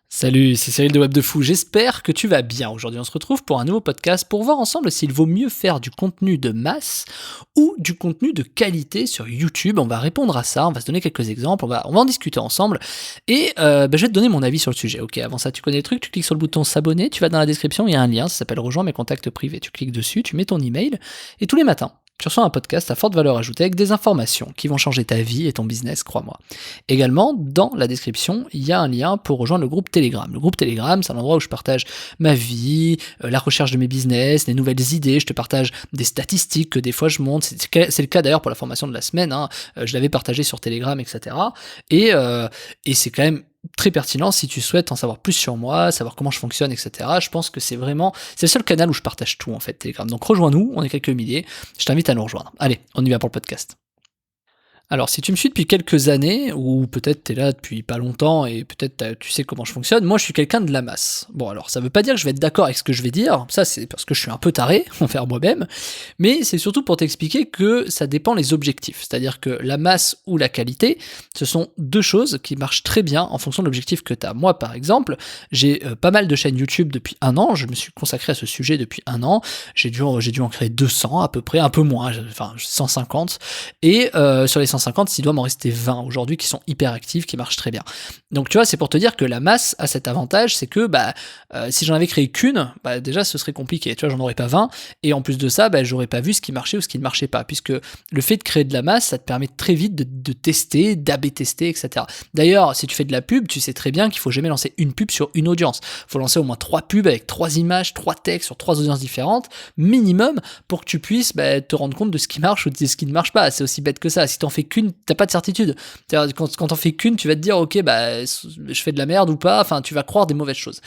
Salut, c'est Cyril de Web de Fou, j'espère que tu vas bien. Aujourd'hui on se retrouve pour un nouveau podcast pour voir ensemble s'il vaut mieux faire du contenu de masse ou du contenu de qualité sur YouTube. On va répondre à ça, on va se donner quelques exemples, on va en discuter ensemble et je vais te donner mon avis sur le sujet. Ok, avant ça tu connais le truc, tu cliques sur le bouton s'abonner, tu vas dans la description, il y a un lien, ça s'appelle rejoins mes contacts privés. Tu cliques dessus, tu mets ton email et tous les matins, tu reçois un podcast à forte valeur ajoutée avec des informations qui vont changer ta vie et ton business, crois-moi. Également, dans la description, il y a un lien pour rejoindre le groupe Telegram. Le groupe Telegram, c'est un endroit où je partage ma vie, la recherche de mes business, des nouvelles idées, je te partage des statistiques que des fois je monte. C'est le cas d'ailleurs pour la formation de la semaine, hein. Je l'avais partagé sur Telegram, etc. Et c'est quand même très pertinent si tu souhaites en savoir plus sur moi, savoir comment je fonctionne, etc. Je pense que c'est le seul canal où je partage tout en fait, Telegram. Donc rejoins-nous, on est quelques milliers, je t'invite à nous rejoindre. Allez, on y va pour le podcast. Alors, si tu me suis depuis quelques années, ou peut-être t'es là depuis pas longtemps et peut-être tu sais comment je fonctionne, moi je suis quelqu'un de la masse. Bon, alors ça veut pas dire que je vais être d'accord avec ce que je vais dire, ça c'est parce que je suis un peu taré envers moi-même, mais c'est surtout pour t'expliquer que ça dépend les objectifs. C'est-à-dire que la masse ou la qualité, ce sont deux choses qui marchent très bien en fonction de l'objectif que t'as. Moi par exemple, j'ai pas mal de chaînes YouTube depuis un an, je me suis consacré à ce sujet depuis un an, j'ai dû en créer 200 à peu près, un peu moins, enfin 150, et sur les 150, il doit m'en rester 20 aujourd'hui qui sont hyper actifs, qui marchent très bien. Donc tu vois, c'est pour te dire que la masse a cet avantage, c'est que si j'en avais créé qu'une, déjà ce serait compliqué, tu vois, j'en aurais pas 20, et en plus de ça, j'aurais pas vu ce qui marchait ou ce qui ne marchait pas, puisque le fait de créer de la masse, ça te permet très vite de tester, d'A/B tester, etc. D'ailleurs, si tu fais de la pub, tu sais très bien qu'il faut jamais lancer une pub sur une audience. Il faut lancer au moins 3 pubs avec 3 images, 3 textes sur 3 audiences différentes, minimum, pour que tu puisses te rendre compte de ce qui marche ou de ce qui ne marche pas. C'est aussi bête que ça. Si t'en fais qu'une, t'as pas de certitude. Quand t'en fais qu'une, tu vas te dire, ok, je fais de la merde ou pas, enfin, tu vas croire des mauvaises choses.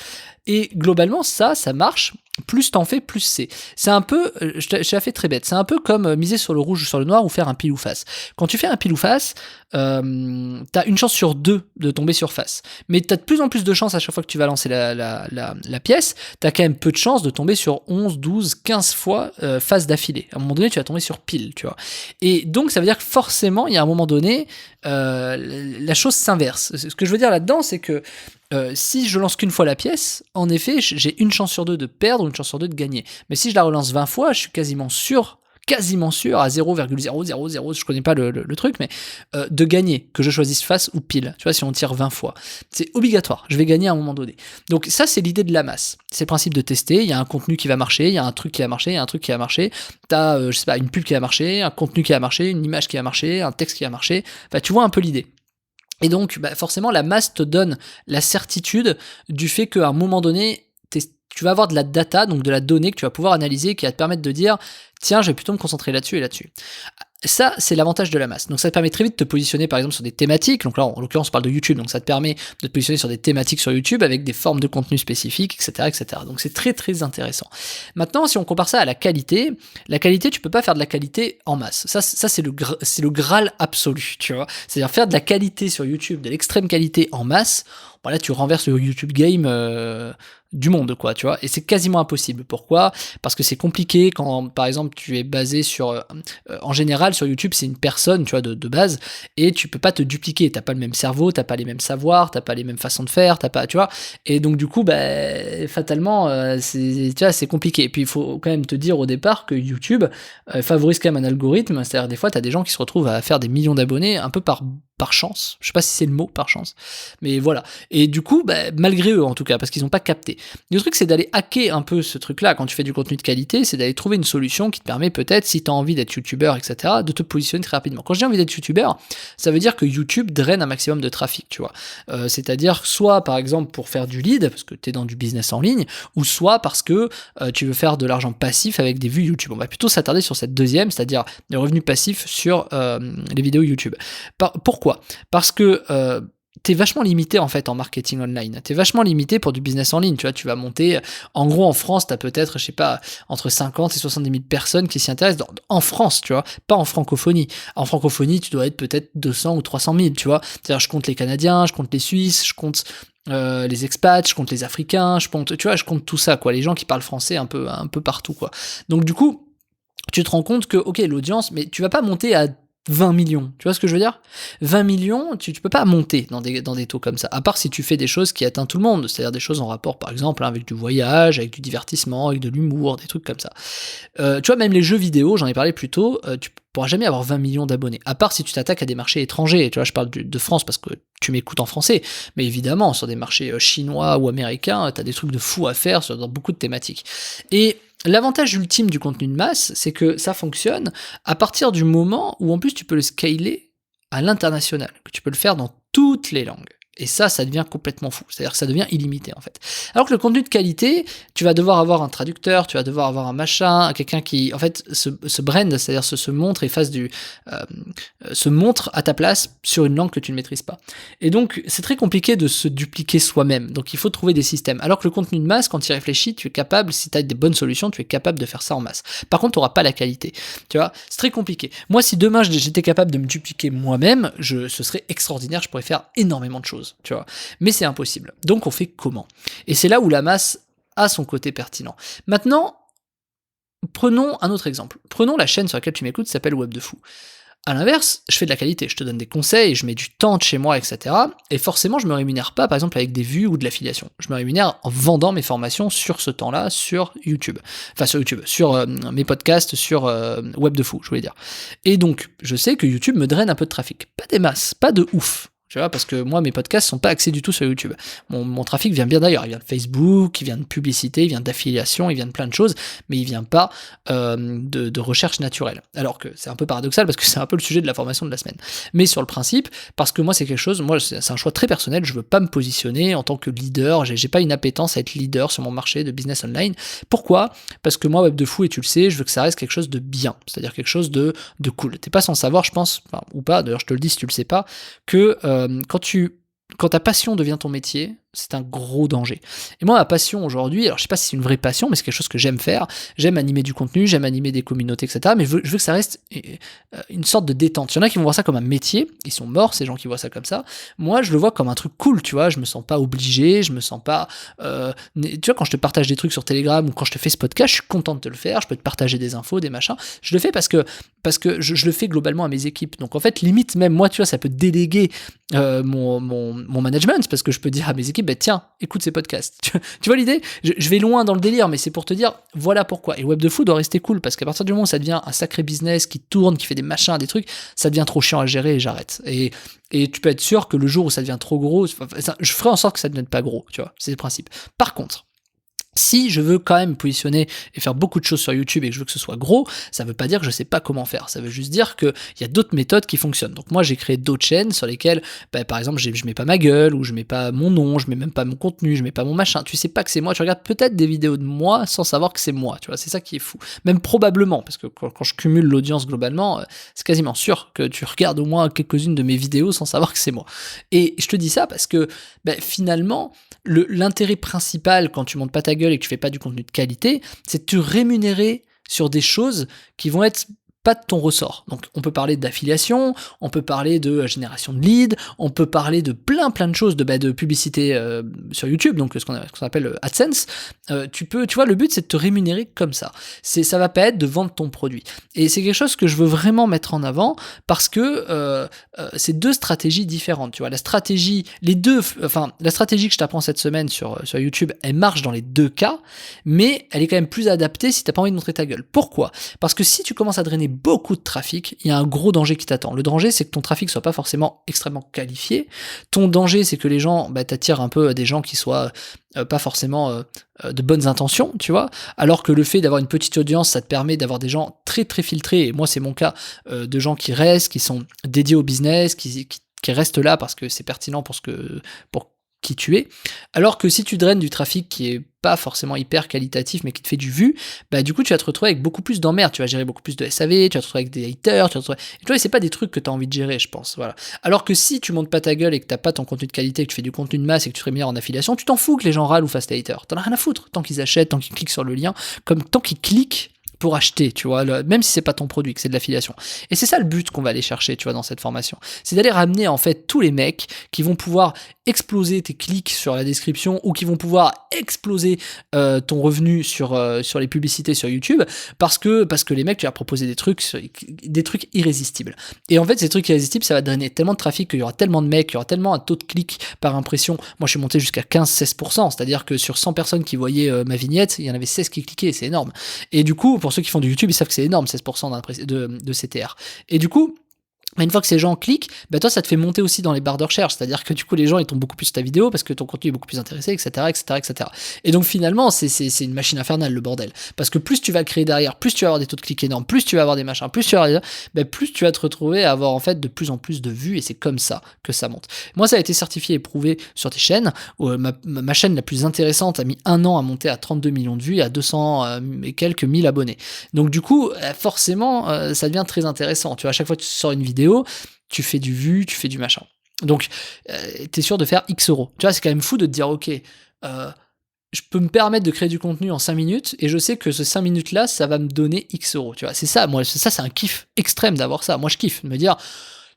Et globalement, ça marche. Plus t'en fais, plus c'est. C'est un peu, je t'ai fait très bête, c'est un peu comme miser sur le rouge ou sur le noir ou faire un pile ou face. Quand tu fais un pile ou face, t'as une chance sur 2 de tomber sur face. Mais t'as de plus en plus de chances à chaque fois que tu vas lancer la pièce, t'as quand même peu de chances de tomber sur 11, 12, 15 fois face d'affilée. À un moment donné, tu vas tomber sur pile, tu vois. Et donc, ça veut dire que forcément, il y a un moment donné, la chose s'inverse. Ce que je veux dire là-dedans, c'est que si je lance qu'une fois la pièce, en effet, j'ai une chance sur 2 de perdre, une chance sur 2 de gagner. Mais si je la relance 20 fois, je suis quasiment sûr à 0,000, je connais pas le truc, mais de gagner, que je choisisse face ou pile. Tu vois, si on tire 20 fois, c'est obligatoire, je vais gagner à un moment donné. Donc ça, c'est l'idée de la masse. C'est le principe de tester, il y a un contenu qui va marcher, il y a un truc qui va marcher, il y a un truc qui va marcher, t'as, je sais pas, une pub qui va marcher, un contenu qui va marcher, une image qui va marcher, un texte qui va marcher, tu vois un peu l'idée. Et donc, forcément, la masse te donne la certitude du fait qu'à un moment donné, tu vas avoir de la data, donc de la donnée que tu vas pouvoir analyser, qui va te permettre de dire, tiens, je vais plutôt me concentrer là-dessus et là-dessus. Ça, c'est l'avantage de la masse. Donc ça te permet très vite de te positionner par exemple sur des thématiques. Donc là, en l'occurrence, on parle de YouTube. Donc ça te permet de te positionner sur des thématiques sur YouTube avec des formes de contenu spécifiques, etc., etc. Donc c'est très très intéressant. Maintenant, si on compare ça à la qualité, tu peux pas faire de la qualité en masse. Ça c'est le Graal absolu, tu vois. C'est-à-dire faire de la qualité sur YouTube, de l'extrême qualité en masse. Là, tu renverses le YouTube game du monde, quoi, tu vois. Et c'est quasiment impossible. Pourquoi ? Parce que c'est compliqué quand, par exemple, tu es basé sur... en général, sur YouTube, c'est une personne, tu vois, de base, et tu peux pas te dupliquer. T'as pas le même cerveau, t'as pas les mêmes savoirs, t'as pas les mêmes façons de faire, t'as pas, tu vois. Et donc, du coup, fatalement, tu vois, c'est compliqué. Et puis, il faut quand même te dire au départ que YouTube favorise quand même un algorithme. C'est-à-dire, des fois, t'as des gens qui se retrouvent à faire des millions d'abonnés un peu par chance. Je sais pas si c'est le mot, par chance. Mais voilà. Et du coup, malgré eux, en tout cas, parce qu'ils n'ont pas capté. Le truc, c'est d'aller hacker un peu ce truc-là quand tu fais du contenu de qualité, c'est d'aller trouver une solution qui te permet peut-être, si tu as envie d'être youtubeur, etc., de te positionner très rapidement. Quand je dis envie d'être youtubeur, ça veut dire que YouTube draine un maximum de trafic, tu vois. C'est-à-dire, soit par exemple pour faire du lead, parce que tu es dans du business en ligne, ou soit parce que tu veux faire de l'argent passif avec des vues YouTube. On va plutôt s'attarder sur cette deuxième, c'est-à-dire les revenus passifs sur les vidéos YouTube. Pourquoi ? Parce que t'es vachement limité en fait en marketing online. T'es vachement limité pour du business en ligne. Tu vois, tu vas monter. En gros, en France, t'as peut-être, je sais pas, entre 50 et 70 000 personnes qui s'y intéressent en France, tu vois, pas en francophonie. En francophonie, tu dois être peut-être 200 ou 300 000, tu vois. C'est-à-dire, je compte les Canadiens, je compte les Suisses, je compte les expats, je compte les Africains, je compte tout ça, quoi. Les gens qui parlent français un peu partout, quoi. Donc, du coup, tu te rends compte que, ok, l'audience, mais tu vas pas monter à 20 millions, tu vois ce que je veux dire? 20 millions, tu peux pas monter dans des taux comme ça, à part si tu fais des choses qui atteignent tout le monde, c'est-à-dire des choses en rapport, par exemple, hein, avec du voyage, avec du divertissement, avec de l'humour, des trucs comme ça. Tu vois, même les jeux vidéo, j'en ai parlé plus tôt, tu pourras jamais avoir 20 millions d'abonnés, à part si tu t'attaques à des marchés étrangers. Tu vois, je parle de France parce que tu m'écoutes en français, mais évidemment, sur des marchés chinois ou américains, t'as des trucs de fou à faire dans beaucoup de thématiques. Et l'avantage ultime du contenu de masse, c'est que ça fonctionne à partir du moment où en plus tu peux le scaler à l'international, que tu peux le faire dans toutes les langues. Et ça devient complètement fou. C'est-à-dire que ça devient illimité, en fait. Alors que le contenu de qualité, tu vas devoir avoir un traducteur, tu vas devoir avoir un machin, quelqu'un qui, en fait, se brand, c'est-à-dire se montre et se montre à ta place sur une langue que tu ne maîtrises pas. Et donc, c'est très compliqué de se dupliquer soi-même. Donc, il faut trouver des systèmes. Alors que le contenu de masse, quand tu y réfléchis, tu es capable, si tu as des bonnes solutions, tu es capable de faire ça en masse. Par contre, tu n'auras pas la qualité. Tu vois, c'est très compliqué. Moi, si demain, j'étais capable de me dupliquer moi-même, ce serait extraordinaire, je pourrais faire énormément de choses. Tu vois, mais c'est impossible. Donc on fait comment? Et c'est là où la masse a son côté pertinent. Maintenant, prenons un autre exemple. Prenons la chaîne sur laquelle tu m'écoutes, qui s'appelle Web de Fou. À l'inverse, je fais de la qualité, je te donne des conseils, je mets du temps de chez moi, etc. Et forcément, je me rémunère pas, par exemple, avec des vues ou de l'affiliation. Je me rémunère en vendant mes formations sur ce temps-là, sur YouTube. Enfin, sur YouTube, sur mes podcasts, sur Web de Fou, je voulais dire. Et donc, je sais que YouTube me draine un peu de trafic. Pas des masses, pas de ouf. Tu vois, parce que moi, mes podcasts sont pas axés du tout sur YouTube. Mon trafic vient bien d'ailleurs. Il vient de Facebook, il vient de publicité, il vient d'affiliation, il vient de plein de choses, mais il vient pas de recherche naturelle. Alors que c'est un peu paradoxal parce que c'est un peu le sujet de la formation de la semaine. Mais sur le principe, parce que moi, c'est quelque chose, c'est un choix très personnel. Je veux pas me positionner en tant que leader. J'ai pas une appétence à être leader sur mon marché de business online. Pourquoi? Parce que moi, Web de Fou, et tu le sais, je veux que ça reste quelque chose de bien. C'est-à-dire quelque chose de cool. T'es pas sans savoir, je pense, enfin, ou pas, d'ailleurs, je te le dis si tu le sais pas, que quand ta passion devient ton métier, c'est un gros danger. Et moi, ma passion aujourd'hui, alors je sais pas si c'est une vraie passion, mais c'est quelque chose que j'aime faire. J'aime animer du contenu, j'aime animer des communautés, etc. Mais je veux que ça reste une sorte de détente. Il y en a qui vont voir ça comme un métier, ils sont morts, ces gens qui voient ça comme ça. Moi, je le vois comme un truc cool, tu vois. Je me sens pas obligé, je me sens pas. Tu vois, quand je te partage des trucs sur Telegram ou quand je te fais ce podcast, je suis content de te le faire. Je peux te partager des infos, des machins. Je le fais parce que je le fais globalement à mes équipes. Donc en fait, limite, même moi, tu vois, ça peut déléguer mon management parce que je peux dire à mes équipes, bah, tiens, écoute ces podcasts. Tu vois l'idée? Je vais loin dans le délire, mais c'est pour te dire, voilà pourquoi. Et Web de Fou doit rester cool, parce qu'à partir du moment où ça devient un sacré business qui tourne, qui fait des machins, des trucs, ça devient trop chiant à gérer et j'arrête. Et tu peux être sûr que le jour où ça devient trop gros, je ferai en sorte que ça ne devienne pas gros, tu vois, c'est le principe. Par contre, si je veux quand même me positionner et faire beaucoup de choses sur YouTube et que je veux que ce soit gros, ça veut pas dire que je sais pas comment faire. Ça veut juste dire qu'il y a d'autres méthodes qui fonctionnent. Donc moi, j'ai créé d'autres chaînes sur lesquelles, par exemple, je mets pas ma gueule, ou je mets pas mon nom, je mets même pas mon contenu, je mets pas mon machin. Tu sais pas que c'est moi, tu regardes peut-être des vidéos de moi sans savoir que c'est moi, tu vois, c'est ça qui est fou. Même probablement, parce que quand je cumule l'audience globalement, c'est quasiment sûr que tu regardes au moins quelques-unes de mes vidéos sans savoir que c'est moi. Et je te dis ça parce que finalement, l'intérêt principal quand tu montes pas ta gueule et que tu fais pas du contenu de qualité, c'est de te rémunérer sur des choses qui vont être pas de ton ressort. Donc on peut parler d'affiliation, on peut parler de génération de leads, on peut parler de plein de choses, de publicité sur YouTube, donc ce qu'on appelle AdSense. Tu vois, le but c'est de te rémunérer comme ça. Ça va pas être de vendre ton produit. Et c'est quelque chose que je veux vraiment mettre en avant parce que c'est deux stratégies différentes. Tu vois, la stratégie que je t'apprends cette semaine sur YouTube, elle marche dans les deux cas, mais elle est quand même plus adaptée si t'as pas envie de montrer ta gueule. Pourquoi? Parce que si tu commences à drainer beaucoup de trafic, il y a un gros danger qui t'attend. Le danger, c'est que ton trafic soit pas forcément extrêmement qualifié. Ton danger, c'est que les gens, t'attirent un peu des gens qui soient pas forcément de bonnes intentions, tu vois. Alors que le fait d'avoir une petite audience, ça te permet d'avoir des gens très très filtrés. Et moi, c'est mon cas, de gens qui restent, qui sont dédiés au business, qui restent là parce que c'est pertinent pour qui tu es, alors que si tu draines du trafic qui est pas forcément hyper qualitatif mais qui te fait du vu, du coup tu vas te retrouver avec beaucoup plus d'emmerdes, tu vas gérer beaucoup plus de SAV, tu vas te retrouver avec des haters, et tu vois, c'est pas des trucs que tu as envie de gérer, je pense, voilà. Alors que si tu montes pas ta gueule et que t'as pas ton contenu de qualité, que tu fais du contenu de masse et que tu serais meilleur en affiliation, tu t'en fous que les gens râlent ou fassent des haters, t'en as rien à foutre, tant qu'ils achètent, tant qu'ils cliquent sur le lien, comme tant qu'ils cliquent pour acheter, tu vois, même si c'est pas ton produit, que c'est de l'affiliation. Et c'est ça le but qu'on va aller chercher, tu vois, dans cette formation. C'est d'aller ramener, en fait, tous les mecs qui vont pouvoir exploser tes clics sur la description ou qui vont pouvoir exploser ton revenu sur les publicités sur YouTube parce que les mecs, tu vas proposer des trucs irrésistibles. Et en fait, ces trucs irrésistibles, ça va drainer tellement de trafic qu'il y aura tellement de mecs, il y aura tellement un taux de clics par impression. Moi, je suis monté jusqu'à 15-16%, c'est-à-dire que sur 100 personnes qui voyaient ma vignette, il y en avait 16 qui cliquaient, c'est énorme. Et du coup, pour ceux qui font du YouTube, ils savent que c'est énorme, 16% de CTR. Et du coup, une fois que ces gens cliquent, toi, ça te fait monter aussi dans les barres de recherche, c'est-à-dire que du coup, les gens, ils tombent beaucoup plus sur ta vidéo parce que ton contenu est beaucoup plus intéressé, etc., etc., etc. Et donc, finalement, c'est une machine infernale, le bordel. Parce que plus tu vas le créer derrière, plus tu vas avoir des taux de clics énormes, plus tu vas avoir des machins, plus tu vas te retrouver à avoir, en fait, de plus en plus de vues, et c'est comme ça que ça monte. Moi, ça a été certifié et prouvé sur tes chaînes. Ma chaîne la plus intéressante a mis 1 an à monter à 32 millions de vues et à 200 et quelques mille abonnés. Donc, du coup, forcément, ça devient très intéressant. Tu vois, à chaque fois que tu sors une vidéo, tu fais du vu, tu fais du machin. Donc, t'es sûr de faire X euros. Tu vois, c'est quand même fou de te dire, ok, je peux me permettre de créer du contenu en 5 minutes, et je sais que ce 5 minutes-là, ça va me donner X euros. Tu vois, c'est ça, moi, ça, c'est un kiff extrême d'avoir ça. Moi, je kiffe de me dire,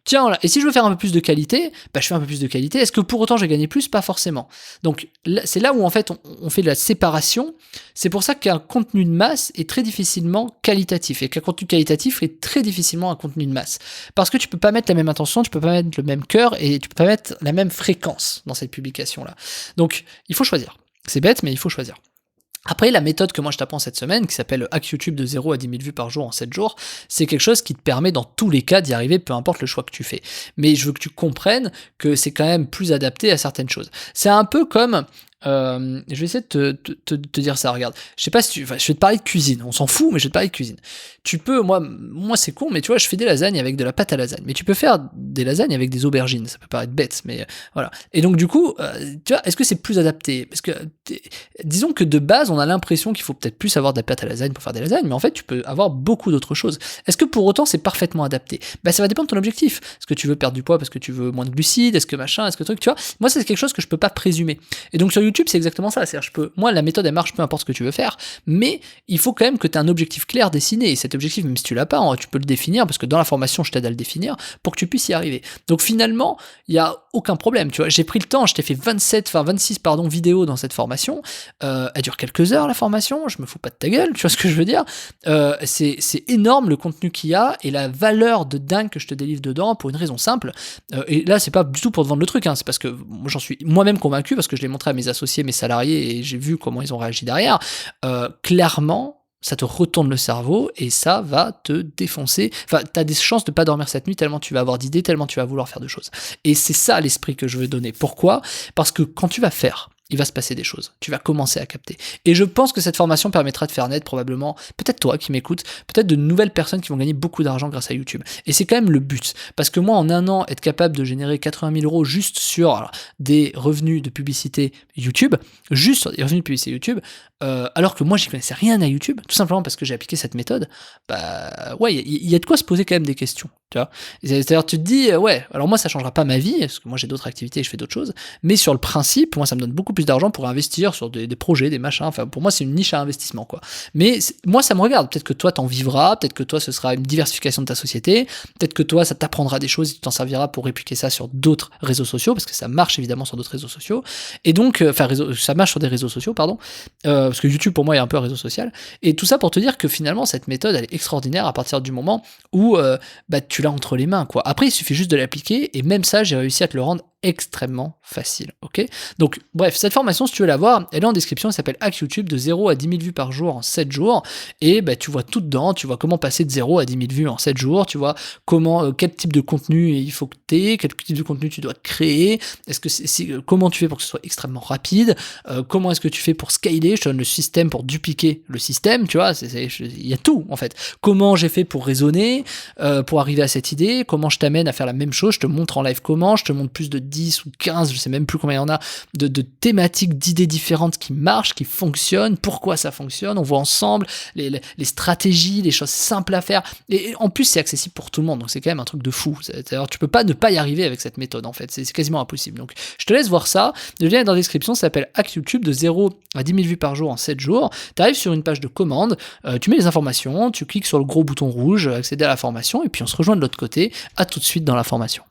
tiens, voilà. Et si je veux faire un peu plus de qualité, je fais un peu plus de qualité. Est-ce que pour autant j'ai gagné plus? Pas forcément. Donc c'est là où en fait on fait de la séparation. C'est pour ça qu'un contenu de masse est très difficilement qualitatif et qu'un contenu qualitatif est très difficilement un contenu de masse. Parce que tu peux pas mettre la même intention, tu peux pas mettre le même cœur et tu peux pas mettre la même fréquence dans cette publication-là. Donc il faut choisir. C'est bête, mais il faut choisir. Après, la méthode que moi je t'apprends cette semaine, qui s'appelle Hack YouTube de 0 à 10 000 vues par jour en 7 jours, c'est quelque chose qui te permet dans tous les cas d'y arriver, peu importe le choix que tu fais. Mais je veux que tu comprennes que c'est quand même plus adapté à certaines choses. C'est un peu comme... je vais essayer de te dire ça, regarde. Je sais pas si je vais te parler de cuisine, on s'en fout, mais je vais te parler de cuisine. Tu peux, moi c'est con, mais tu vois, je fais des lasagnes avec de la pâte à lasagne. Mais tu peux faire des lasagnes avec des aubergines, ça peut paraître bête, mais voilà. Et donc du coup, tu vois, est-ce que c'est plus adapté? Parce que, disons que de base, on a l'impression qu'il faut peut-être plus avoir de la pâte à lasagne pour faire des lasagnes, mais en fait, tu peux avoir beaucoup d'autres choses. Est-ce que pour autant, c'est parfaitement adapté? Ça va dépendre de ton objectif. Est-ce que tu veux perdre du poids parce que tu veux moins de glucides? Est-ce que machin? Est-ce que truc, tu vois? Moi, c'est quelque chose que je peux pas présumer. Et donc sur YouTube, c'est exactement ça. C'est-à-dire, moi, la méthode, elle marche, peu importe ce que tu veux faire, mais il faut quand même que tu aies un objectif clair dessiné. Et cet objectif, même si tu l'as pas, tu peux le définir, parce que dans la formation, je t'aide à le définir, pour que tu puisses y arriver. Donc finalement, il y a aucun problème, tu vois. J'ai pris le temps, je t'ai fait 26 vidéos dans cette formation. Elle dure quelques heures, la formation, je me fous pas de ta gueule, tu vois ce que je veux dire. C'est énorme le contenu qu'il y a et la valeur de dingue que je te délivre dedans, pour une raison simple. Et là, c'est pas du tout pour te vendre le truc, c'est parce que j'en suis moi-même convaincu, parce que je l'ai montré à mes associés, mes salariés, et j'ai vu comment ils ont réagi derrière. Clairement, ça te retourne le cerveau et ça va te défoncer. Enfin, t'as des chances de pas dormir cette nuit tellement tu vas avoir d'idées, tellement tu vas vouloir faire de choses. Et c'est ça l'esprit que je veux donner. Pourquoi? Parce que quand tu vas faire, il va se passer des choses. Tu vas commencer à capter. Et je pense que cette formation permettra de faire naître probablement, peut-être toi qui m'écoutes, peut-être de nouvelles personnes qui vont gagner beaucoup d'argent grâce à YouTube. Et c'est quand même le but. Parce que moi, en 1 an, être capable de générer 80 000 euros juste sur des revenus de publicité YouTube, juste sur des revenus de publicité YouTube, alors que moi, j'y connaissais rien à YouTube, tout simplement parce que j'ai appliqué cette méthode, ouais, il y a de quoi se poser quand même des questions. Tu vois, c'est-à-dire, tu te dis, ouais, alors moi, ça changera pas ma vie, parce que moi, j'ai d'autres activités et je fais d'autres choses, mais sur le principe, moi, ça me donne beaucoup plus d'argent pour investir sur des projets, des machins, enfin, pour moi, c'est une niche à investissement, quoi. Mais moi, ça me regarde, peut-être que toi, t'en vivras, peut-être que toi, ce sera une diversification de ta société, peut-être que toi, ça t'apprendra des choses et tu t'en serviras pour répliquer ça sur d'autres réseaux sociaux, parce que ça marche évidemment sur d'autres réseaux sociaux, et donc, ça marche sur des réseaux sociaux, pardon, parce que YouTube, pour moi, est un peu un réseau social, et tout ça pour te dire que finalement, cette méthode, elle est extraordinaire à partir du moment où, tu l'as entre les mains, quoi. Après, il suffit juste de l'appliquer, et même ça, j'ai réussi à te le rendre extrêmement facile, ok? Donc, bref, cette formation, si tu veux la voir, elle est en description, elle s'appelle Hack YouTube de 0 à 10 000 vues par jour en 7 jours, et tu vois tout dedans, tu vois comment passer de 0 à 10 000 vues en 7 jours, tu vois comment, quel type de contenu il faut que tu aies, quel type de contenu tu dois créer, est-ce que comment tu fais pour que ce soit extrêmement rapide, comment est-ce que tu fais pour scaler, je te donne le système pour dupliquer le système, tu vois, il y a tout, en fait. Comment j'ai fait pour raisonner, pour arriver à cette idée, comment je t'amène à faire la même chose, je te montre en live comment, je te montre plus de 10 ou 15, je sais même plus combien il y en a, de thématiques, d'idées différentes qui marchent, qui fonctionnent, pourquoi ça fonctionne, on voit ensemble les stratégies, les choses simples à faire, et en plus c'est accessible pour tout le monde, donc c'est quand même un truc de fou. C'est-à-dire, tu peux pas ne pas y arriver avec cette méthode, en fait, c'est quasiment impossible. Donc je te laisse voir ça, le lien est dans la description, ça s'appelle Hack YouTube de 0 à 10 000 vues par jour en 7 jours, tu arrives sur une page de commande, tu mets les informations, tu cliques sur le gros bouton rouge, accéder à la formation, et puis on se rejoint de l'autre côté. À tout de suite dans la formation.